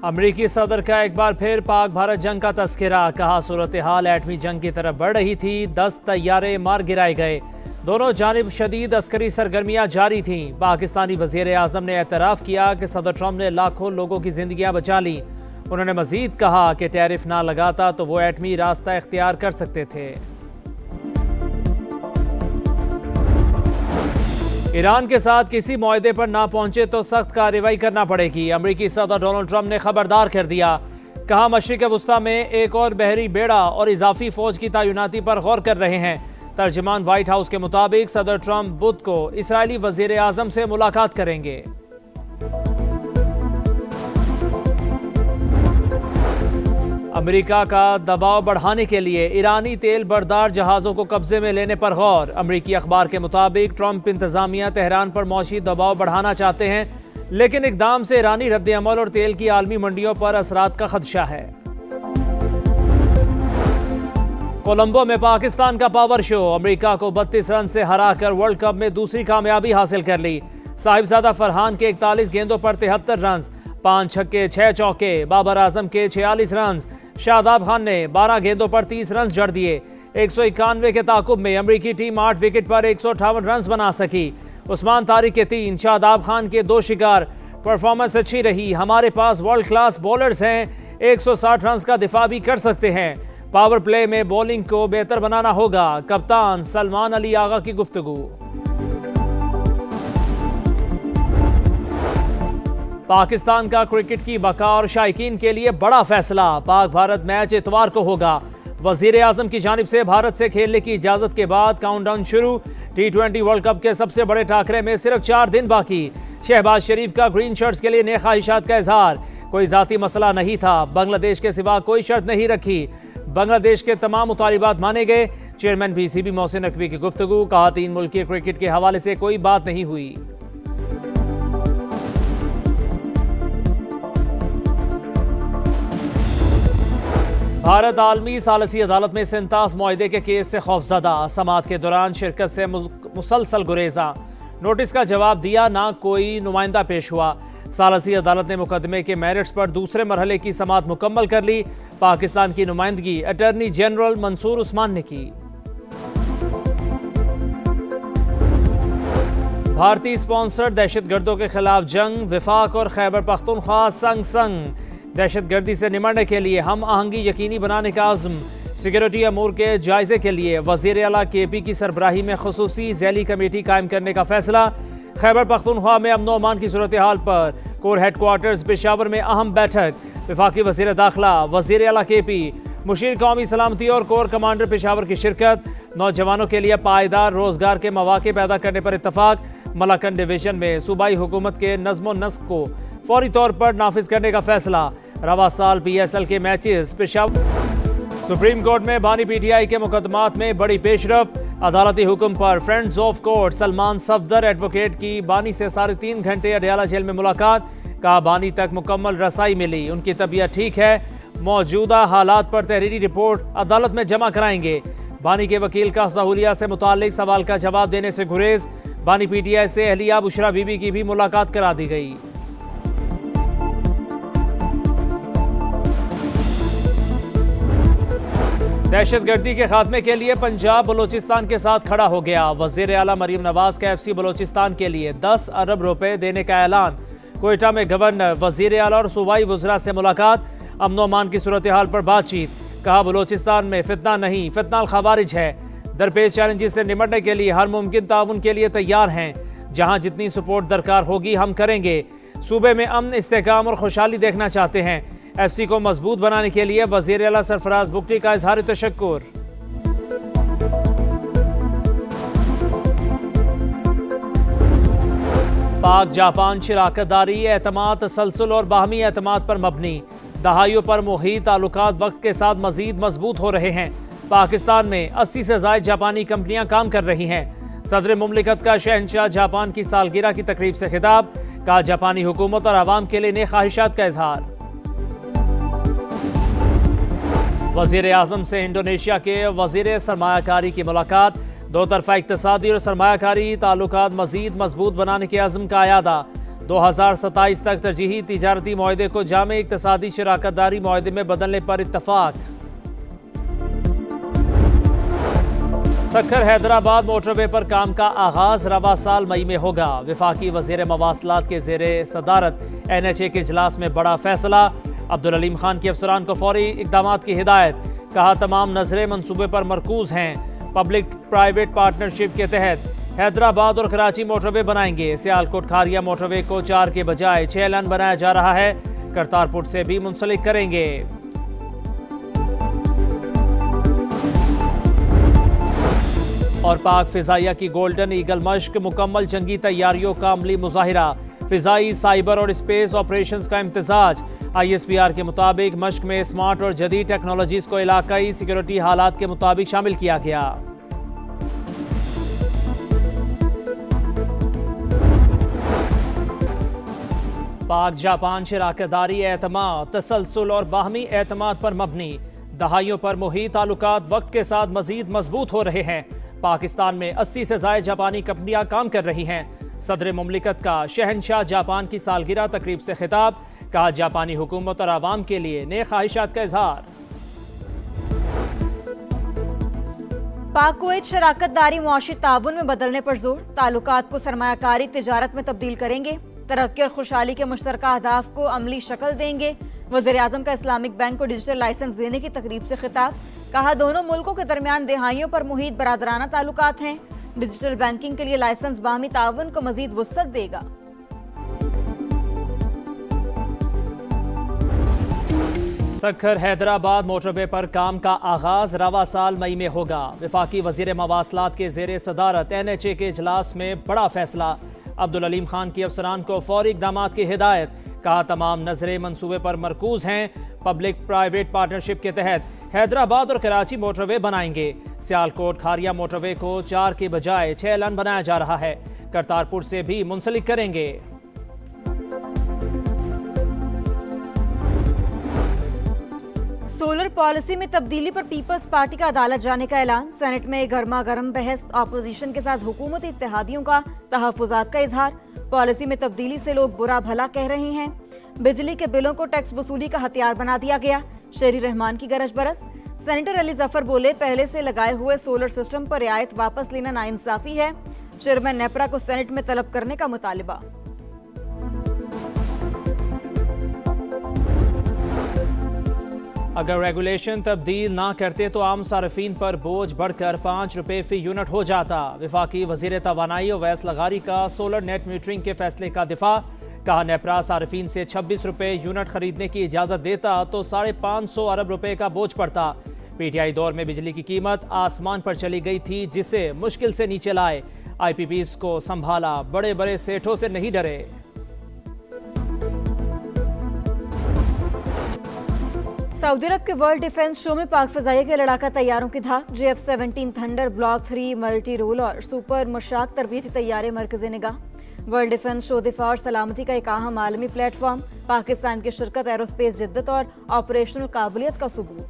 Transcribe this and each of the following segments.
अमरीकी सदर का एक बार फिर पाक भारत जंग का तस्करा। कहा सूरत हाल एटमी जंग की तरफ बढ़ रही थी, 10 तैयारे मार गिराए गए। दोनों जानिब शदीद अस्करी सरगर्मियां जारी थीं। पाकिस्तानी वजीर आजम ने एतराफ़ किया कि सदर ट्रंप ने लाखों लोगों की जिंदगियां बचा ली। उन्होंने मजीद कहा कि टैरिफ ना लगाता तो वो एटमी रास्ता इख्तियार कर सकते थे। ईरान के साथ किसी मुआहदे पर ना पहुंचे तो सख्त कार्रवाई करना पड़ेगी। अमरीकी सदर डोनाल्ड ट्रंप ने खबरदार कर दिया। कहा मशरिक वुस्ता में एक और बहरी बेड़ा और इजाफी फौज की तैनाती पर गौर कर रहे हैं। तर्जमान व्हाइट हाउस के मुताबिक सदर ट्रंप बुध को इसराइली वजीर आजम से मुलाकात करेंगे। अमेरिका का दबाव बढ़ाने के लिए ईरानी तेल बरदार जहाज़ों को कब्जे में लेने पर गौर। अमरीकी अखबार के मुताबिक ट्रंप इंतजामिया तेहरान पर मौशी दबाव बढ़ाना चाहते हैं, लेकिन इकदाम से ईरानी रद्द-ए-अमल और तेल की आलमी मंडियों पर असरात का खदशा है। कोलंबो में पाकिस्तान का पावर शो। अमेरिका को 32 रन से हराकर वर्ल्ड कप में दूसरी कामयाबी हासिल कर ली। साहिबजादा फरहान के 41 गेंदों पर 73 रन, 5 छक्के 6 चौके। बाबर आजम के 46 रन। शादाब खान ने 12 गेंदों पर 30 रन जड़ दिए। 191 के ताकुब में अमरीकी टीम 8 विकेट पर 158 रन बना सकी। उस्मान तारिक के 3, शादाब खान के 2 शिकार। परफॉर्मेंस अच्छी रही। हमारे पास वर्ल्ड क्लास बॉलर्स हैं, 160 रन का दिफा भी कर सकते हैं। पावर प्ले में बॉलिंग को बेहतर बनाना होगा। कप्तान सलमान अली आगा की गुफ्तगू। पाकिस्तान का क्रिकेट की बका और शायकीन के लिए बड़ा फैसला। पाक भारत मैच इतवार को होगा। वजीर आजम की जानिब से भारत से खेलने की इजाजत के बाद काउंटडाउन शुरू। T20 वर्ल्ड कप के सबसे बड़े टाकरे में सिर्फ 4 दिन बाकी। शहबाज शरीफ का ग्रीन शर्ट्स के लिए नेक ख्वाहिशात का इजहार। कोई जाती मसला नहीं था, बांग्लादेश के सिवा कोई शर्त नहीं रखी। बांग्लादेश के तमाम मुतालिबात माने गए। चेयरमैन PCB मोहसिन नकवी की गुफ्तगू। कहा 3 मुल्की क्रिकेट के हवाले से कोई बात नहीं हुई। भारत आलमी सालसी अदालत में सिंतास मुआहदे के केस से खौफजदा। समाअत के दौरान शिरकत से मुसलसल गुरेजा। नोटिस का जवाब दिया, ना कोई नुमाइंदा पेश हुआ। सालसी अदालत ने मुकदमे के मेरिट्स पर दूसरे मरहले की समाअत मुकम्मल कर ली। पाकिस्तान की नुमाइंदगी अटॉर्नी जनरल मंसूर उस्मान ने की। भारतीय स्पॉन्सर्ड दहशतगर्दों के खिलाफ जंग। विफाक और खैबर पख्तूनख्वा संग संग। दहशतगर्दी से निमटने के लिए हम आहंगी यकीनी बनाने का आज़म। सिक्योरिटी अमूर के जायजे के लिए वज़ीर आला KP की सरबराही में खुसूसी झैली कमेटी कायम करने का फैसला। खैबर पख्तूनख्वा में अमन अमान की सूरत हाल पर कोर हेडक्वार्टर्स पेशावर में अहम बैठक। वफाकी वज़ीर दाखिला, वज़ीर आला KP, मुशीर कौमी सलामती और कोर कमांडर पेशावर की शिरकत। नौजवानों के लिए पायदार रोजगार के मौके पैदा करने पर इत्तफाक। मलाकन डिवीजन में सूबाई हुकूमत के नज़्म व नस्क को फौरी तौर पर नाफिज करने का फैसला। रवा साल PSL के मैचेस पेशावर। सुप्रीम कोर्ट में बानी PTI के मुकदमात में बड़ी पेशरफ। अदालती हुक्म पर friends of court Salman Safdar advocate की बानी से 3.5 घंटे अडयाला जेल में मुलाकात। कहा बानी तक मुकम्मल रसाई मिली, उनकी तबीयत ठीक है। मौजूदा हालात पर तहरीरी रिपोर्ट अदालत में जमा कराएंगे। बानी के वकील का सहूलियात से मुतालिक सवाल का जवाब देने से गुरेज। बानी PTI से अहलिया बुशरा बीबी की भी मुलाकात करा दी गई। दहशतगर्दी के खात्मे के लिए पंजाब बलोचिस्तान के साथ खड़ा हो गया। वजीर आला मरीम नवाज का FC बलोचिस्तान के लिए 10 अरब रुपए देने का ऐलान। कोयटा में गवर्नर, वजीर आला और सूबाई वज़रा से मुलाकात। अमन अमान की सूरत हाल पर बातचीत। कहा बलोचिस्तान में फितना नहीं, फितना अल खवारिज है। दरपेश चैलेंजेस से निमटने के लिए हर मुमकिन ताउन के लिए तैयार हैं। जहां जितनी सपोर्ट दरकार होगी हम करेंगे। सूबे में अमन, इस्तेहकाम और खुशहाली देखना चाहते हैं। FC को मजबूत बनाने के लिए वज़ीर आला सरफराज बुगटी का इजहार तशक्कुर। पाक जापान शराकतदारी, एतमाद, तसलसल और बाहमी एतमाद पर मबनी। दहाइयों पर मुहीत ताल्लुकात वक्त के साथ मजीद मजबूत हो रहे हैं। पाकिस्तान में 80 से ज़ायद जापानी कंपनियां काम कर रही हैं। सदर मुमलिकत का शहंशाह जापान की सालगिरह की तकरीब से खिताब। कहा जापानी हुकूमत और आवाम के लिए नेक ख्वाहिशात का इजहार। वज़ीर आज़म से इंडोनेशिया के वज़ीर सरमायाकारी की मुलाकात। दो तरफा इक्तिसादी और सरमायाकारी ताल्लुकात मजीद मजबूत बनाने के अज़्म का अयादा। 2027 तक तरजीही तिजारती मुआहदे को जामे इक्तसादी शराकतदारी मुआहदे में बदलने पर इत्तफाक। सक्खर हैदराबाद मोटरवे पर काम का आगाज रवा साल मई में होगा। वफाकी वजीर मवासलात के जेर सदारत NHA के इजलास में बड़ा फैसला। अब्दुल अलीम खान के अफसरान को फौरी इकदामात की हिदायत। कहा तमाम नजरें मंसूबे पर मरकूज हैं। पब्लिक प्राइवेट पार्टनरशिप के तहत हैदराबाद और कराची मोटरवे बनाएंगे। सियालकोट खारिया मोटरवे को 4 के बजाय 6 लाइन बनाया जा रहा है। करतारपुर से भी मुंसलिक करेंगे। और पाक फिजाइया की गोल्डन ईगल मश्क मुकम्मल जंगी तैयारियों का अमली मुजाहिरा। फिजाई, साइबर और स्पेस ऑपरेशंस का इम्तिजाज। ISPR के मुताबिक मश्क में स्मार्ट और जदीद टेक्नोलॉजीज को इलाकाई सिक्योरिटी हालात के मुताबिक शामिल किया गया। पाक जापान शराकतदारी एतमाद, तसलसल और बाहमी एतमाद पर मबनी। दहाइयों पर मुही ताल्लुकात वक्त के साथ मजीद मजबूत हो रहे हैं। पाकिस्तान में 80 से ज्यादा जापानी कंपनियां काम कर रही हैं। सदर मुमलिकत का शहनशाह जापान की सालगिरह तकरीब से खिताब। कहा जापानी हुकूमत और आवाम के लिए नए ख्वाहिशात का इजहार। पाक कुवैत शराकतदारी मुआशी ताउन में बदलने पर जोर। ताल्लुकात को सरमायाकारी तिजारत में तब्दील करेंगे। तरक्की और खुशहाली के मुश्तरका अहदाफ को अमली शक्ल देंगे। वज़ीर आज़म का इस्लामिक बैंक को डिजिटल लाइसेंस देने की तकरीब से खिताब। कहा दोनों मुल्कों के दरमियान दिहाइयों पर मुहित बरादराना ताल्लुकात हैं। डिजिटल बैंकिंग के लिए लाइसेंस बाहमी ताउन को मजीद वुसअत देगा। सक्खर हैदराबाद मोटरवे पर काम का आगाज रवा साल मई में होगा। वफाकी वजीर मवासलात के जेर सदारत NHA के इजलास में बड़ा फैसला। अब्दुल अलीम खान की अफसरान को फौरी इकदामात की हिदायत। कहा तमाम नजरें मंसूबे पर मरकूज हैं। पब्लिक प्राइवेट पार्टनरशिप के तहत हैदराबाद और कराची मोटरवे बनाएंगे। सियालकोट खारिया मोटरवे को 4 के बजाय 6 लाइन बनाया जा रहा है। करतारपुर से भी मुंसलिक करेंगे। सोलर पॉलिसी में तब्दीली पर पीपल्स पार्टी का अदालत जाने का ऐलान। सेनेट में गर्मा गर्म बहस। अपोजिशन के साथ हुकूमती इत्तेहादियों का तहफ़्फ़ुज़ात का इजहार। पॉलिसी में तब्दीली से लोग बुरा भला कह रहे हैं। बिजली के बिलों को टैक्स वसूली का हथियार बना दिया गया। शेरी रहमान की गरज बरस। सेनेटर अली जफर बोले पहले से लगाए हुए सोलर सिस्टम पर रियायत वापस लेना नाइंसाफी है। चेयरमैन नेपरा को सेनेट में तलब करने का मुतालिबा। अगर रेगुलेशन तब्दील ना करते तो आम सार्फिन पर बोझ बढ़कर 5 रुपये फी यूनिट हो जाता। वफाकी वजीर तवानाई अवैस लगारी का सोलर नेट मीटरिंग के फैसले का दिफा। कहा नेपरा सार्फिन से 26 रुपये यूनिट खरीदने की इजाजत देता तो 550 अरब रुपए का बोझ पड़ता। PTI दौर में बिजली की कीमत आसमान पर चली गई थी, जिसे मुश्किल से नीचे लाए। IPPs को संभाला, बड़े बड़े सेठों से नहीं डरे। सऊदी अरब के वर्ल्ड डिफेंस शो में पाक फ़िज़ाइया के लड़ाका तैयारों की धाक। JF-17 thunder block 3 multi role और सुपर मुशाक तरबीती तैयारे मरकज़ निगाह। वर्ल्ड डिफेंस शो दिफा और सलामती का एक अहम आलमी प्लेटफॉर्म। पाकिस्तान की शिरकत एरोस्पेस जिद्दत और ऑपरेशनल काबिलियत का सबूत।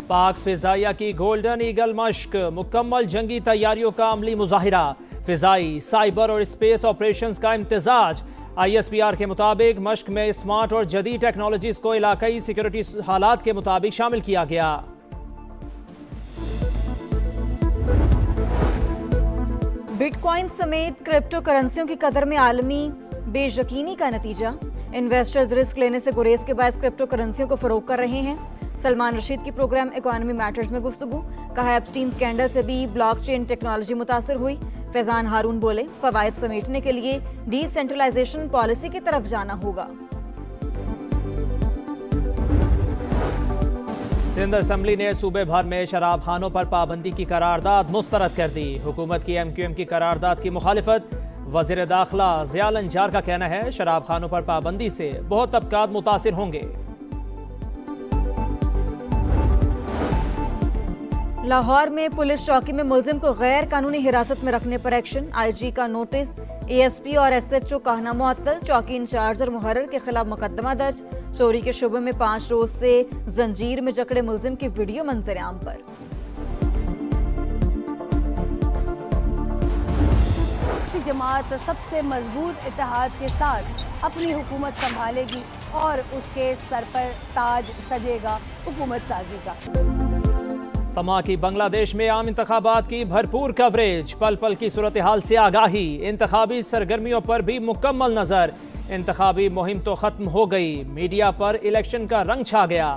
पाक फिजाइया की गोल्डन ईगल मश्क मुकम्मल जंगी तैयारियों का अमली मुजाहिरा। फिजाई, साइबर और स्पेस ऑपरेशंस का इम्तिजाज। ISPR के मुताबिक मश्क में स्मार्ट और जदीद टेक्नोलॉजीज को इलाकाई सिक्योरिटी हालात के मुताबिक शामिल किया गया। बिटकॉइन समेत क्रिप्टो करेंसियों की कदर में आलमी बेयकीनी का नतीजा। इन्वेस्टर्स रिस्क लेने से गुरेज के बायस क्रिप्टो करेंसियों को फरोग कर रहे हैं। सलमान रशीद की प्रोग्राम इकोनॉमी मैटर्स में गुफ्तगू। कहा एप्स्टीन स्कैंडल से भी ब्लॉकचेन टेक्नोलॉजी मुतासर हुई। फैजान हारून बोले फवायद समेटने के लिए डिसेंट्रलाइजेशन पॉलिसी की तरफ जाना होगा। सिंध असम्बली ने सूबे भर में शराब खानों पर पाबंदी की करारदाद मुस्तरद कर दी। हुकूमत की MQM की करारदाद की मुखालिफत। वज़ीर दाखिला ज़ियाल अंजार का कहना है शराब खानों पर पाबंदी से बहुत तबकात मुतासिर होंगे। लाहौर में पुलिस चौकी में मुलजिम को गैर कानूनी हिरासत में रखने पर एक्शन। IG का नोटिस। ASP और SHO कहना मुअत्तल। चौकी इंचार्ज और मुहर्रिर के खिलाफ मुकदमा दर्ज। चोरी के शुबे में 5 रोज से जंजीर में जकड़े मुलजिम की वीडियो मंजर आम पर। इस्लामती जमात सबसे मजबूत इत्तेहाद के साथ अपनी हुकूमत संभालेगी और उसके सर पर ताज सजेगा हुकूमत साजी का। समा की बांग्लादेश में आम इंतखाबात की भरपूर कवरेज, पल पल की सूरत हाल से आगाही, इंतखाबी सरगर्मियों पर भी मुकम्मल नजर। इंतखाबी मुहिम तो खत्म हो गई, मीडिया पर इलेक्शन का रंग छा गया।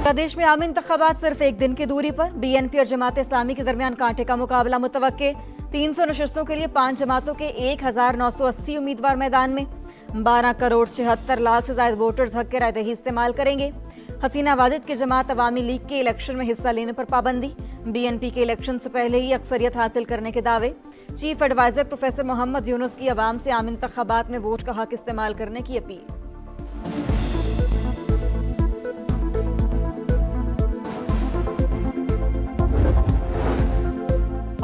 प्रदेश में आम इंतखाबात सिर्फ एक दिन की दूरी पर, बीएनपी और जमात इस्लामी के दरमियान कांटे का मुकाबला मुतवक्के। 300 नशिस्तों के लिए 5 जमातों के 1980 उम्मीदवार मैदान में। 12 करोड़ 76 लाख से ज्यादा वोटर्स हक के रायदही इस्तेमाल करेंगे। हसीना वाजिद की जमात अवामी लीग के इलेक्शन में हिस्सा लेने पर पाबंदी। बीएनपी के इलेक्शन से पहले ही अक्सरियत हासिल करने के दावे। Chief adviser professor Mohammad Yunus की अवाम से आम इंतखाबात में वोट का हक इस्तेमाल करने की अपील।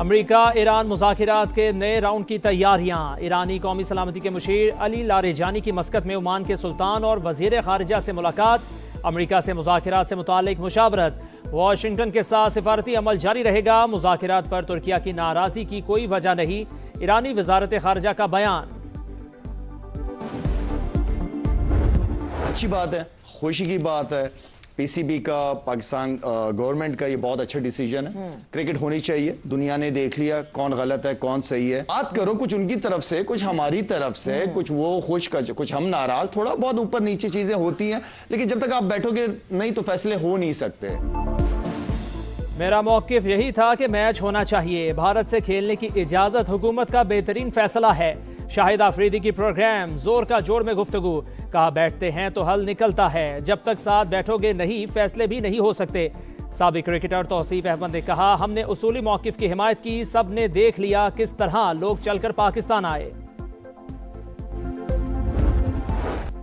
अमेरिका ईरान मुज़ाकिरात के नए राउंड की तैयारियां। ईरानी कौमी सलामती के मुशीर अली लारेजानी की मस्कत में ओमान के सुल्तान और वजीर खारिजा से मुलाकात। अमेरिका से मुज़ाकिरात से मुतालिक मुशावरत। वाशिंगटन के साथ सिफारती अमल जारी रहेगा। मुज़ाकिरात पर तुर्किया की नाराज़गी की कोई वजह नहीं, ईरानी वजारत खारिजा का बयान। अच्छी बात है, खुशी की बात है। पीसीबी का, पाकिस्तान गवर्नमेंट का ये बहुत अच्छा डिसीजन है। क्रिकेट होनी चाहिए। दुनिया ने देख लिया कौन गलत है कौन सही है। बात करो कुछ उनकी तरफ से, कुछ हमारी तरफ से, कुछ वो खुश, कुछ हम नाराज, थोड़ा बहुत ऊपर नीचे चीजें होती हैं, लेकिन जब तक आप बैठोगे नहीं तो फैसले हो नहीं सकते। मेरा मौक़िफ़ यही था कि मैच होना चाहिए। भारत से खेलने की इजाज़त हुकूमत का बेहतरीन फैसला है। शाहिद आफरीदी की प्रोग्राम, जोर का जोर में गुफ्तगू। कहा बैठते हैं तो हल निकलता है, जब तक साथ बैठोगे नहीं फैसले भी नहीं हो सकते। साबिक क्रिकेटर तौसीफ अहमद ने कहा हमने उसूली मौक़िफ़ की हिमायत की, सब ने देख लिया किस तरह लोग चलकर पाकिस्तान आए।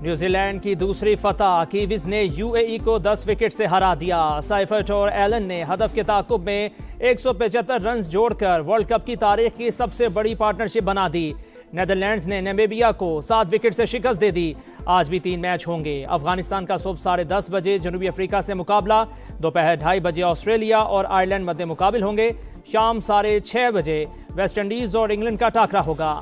न्यूजीलैंड की दूसरी फतह, कीवीज ने यूएई को 10 विकेट से हरा दिया। साइफर्ट और एलन ने हदफ के ताकुब में 175 रन जोड़कर वर्ल्ड कप की तारीख की सबसे बड़ी पार्टनरशिप बना दी। नेदरलैंड्स ने नामीबिया को 7 विकेट से शिकस्त दे दी। आज भी 3 मैच होंगे। अफगानिस्तान का सुबह 10:30 बजे जनूबी अफ्रीका से मुकाबला, दोपहर 2:30 बजे ऑस्ट्रेलिया और आयरलैंड मध्य मुकाबिल होंगे। शाम 6:30 बजे वेस्ट इंडीज और इंग्लैंड का टाकरा होगा।